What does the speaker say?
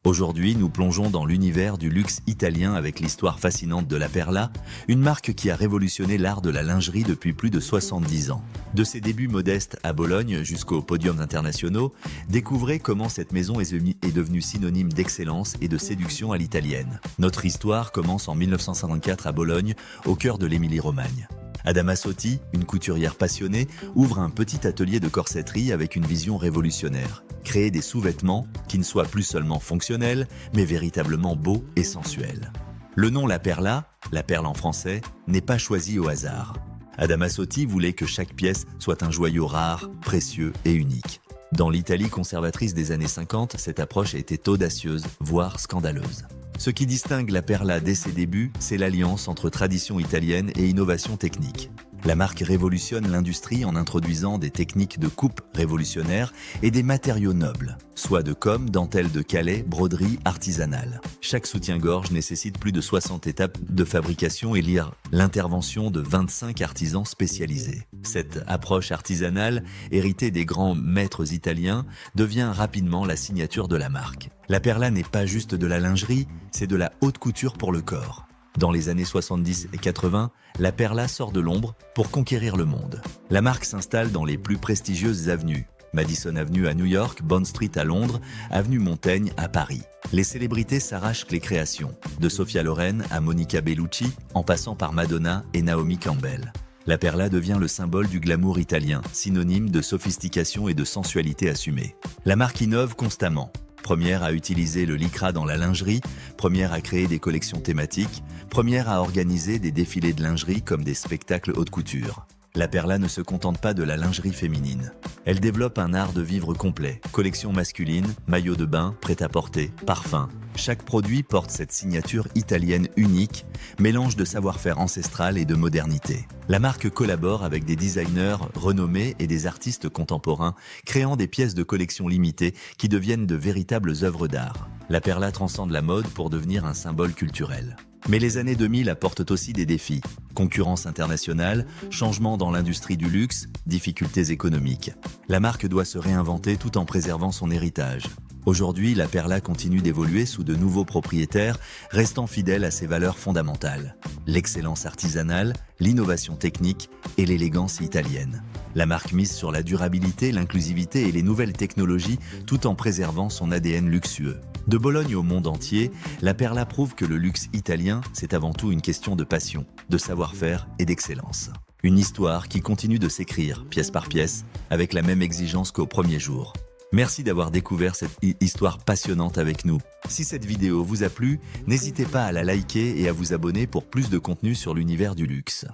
Aujourd'hui, nous plongeons dans l'univers du luxe italien avec l'histoire fascinante de la Perla, une marque qui a révolutionné l'art de la lingerie depuis plus de 70 ans. De ses débuts modestes à Bologne jusqu'aux podiums internationaux, découvrez comment cette maison est devenue synonyme d'excellence et de séduction à l'italienne. Notre histoire commence en 1954 à Bologne, au cœur de l'Émilie-Romagne. Adama Sotti, une couturière passionnée, ouvre un petit atelier de corsetterie avec une vision révolutionnaire. Créer des sous-vêtements qui ne soient plus seulement fonctionnels, mais véritablement beaux et sensuels. Le nom La Perla, la perle en français, n'est pas choisi au hasard. Adama Sotti voulait que chaque pièce soit un joyau rare, précieux et unique. Dans l'Italie conservatrice des années 50, cette approche était audacieuse, voire scandaleuse. Ce qui distingue la Perla dès ses débuts, c'est l'alliance entre tradition italienne et innovation technique. La marque révolutionne l'industrie en introduisant des techniques de coupe révolutionnaires et des matériaux nobles, soie de com, dentelle de Calais, broderie artisanale. Chaque soutien-gorge nécessite plus de 60 étapes de fabrication et l'intervention de 25 artisans spécialisés. Cette approche artisanale, héritée des grands maîtres italiens, devient rapidement la signature de la marque. La Perla n'est pas juste de la lingerie, c'est de la haute couture pour le corps. Dans les années 70 et 80, la Perla sort de l'ombre pour conquérir le monde. La marque s'installe dans les plus prestigieuses avenues. Madison Avenue à New York, Bond Street à Londres, Avenue Montaigne à Paris. Les célébrités s'arrachent les créations, de Sophia Loren à Monica Bellucci, en passant par Madonna et Naomi Campbell. La Perla devient le symbole du glamour italien, synonyme de sophistication et de sensualité assumée. La marque innove constamment. Première à utiliser le lycra dans la lingerie, première à créer des collections thématiques, première à organiser des défilés de lingerie comme des spectacles haute couture. La Perla ne se contente pas de la lingerie féminine. Elle développe un art de vivre complet, collection masculine, maillot de bain, prêt-à-porter, parfum. Chaque produit porte cette signature italienne unique, mélange de savoir-faire ancestral et de modernité. La marque collabore avec des designers renommés et des artistes contemporains, créant des pièces de collection limitées qui deviennent de véritables œuvres d'art. La Perla transcende la mode pour devenir un symbole culturel. Mais les années 2000 apportent aussi des défis. Concurrence internationale, changement dans l'industrie du luxe, difficultés économiques. La marque doit se réinventer tout en préservant son héritage. Aujourd'hui, la Perla continue d'évoluer sous de nouveaux propriétaires, restant fidèle à ses valeurs fondamentales. L'excellence artisanale, l'innovation technique et l'élégance italienne. La marque mise sur la durabilité, l'inclusivité et les nouvelles technologies tout en préservant son ADN luxueux. De Bologne au monde entier, la Perla prouve que le luxe italien, c'est avant tout une question de passion, de savoir-faire et d'excellence. Une histoire qui continue de s'écrire, pièce par pièce, avec la même exigence qu'au premier jour. Merci d'avoir découvert cette histoire passionnante avec nous. Si cette vidéo vous a plu, n'hésitez pas à la liker et à vous abonner pour plus de contenu sur l'univers du luxe.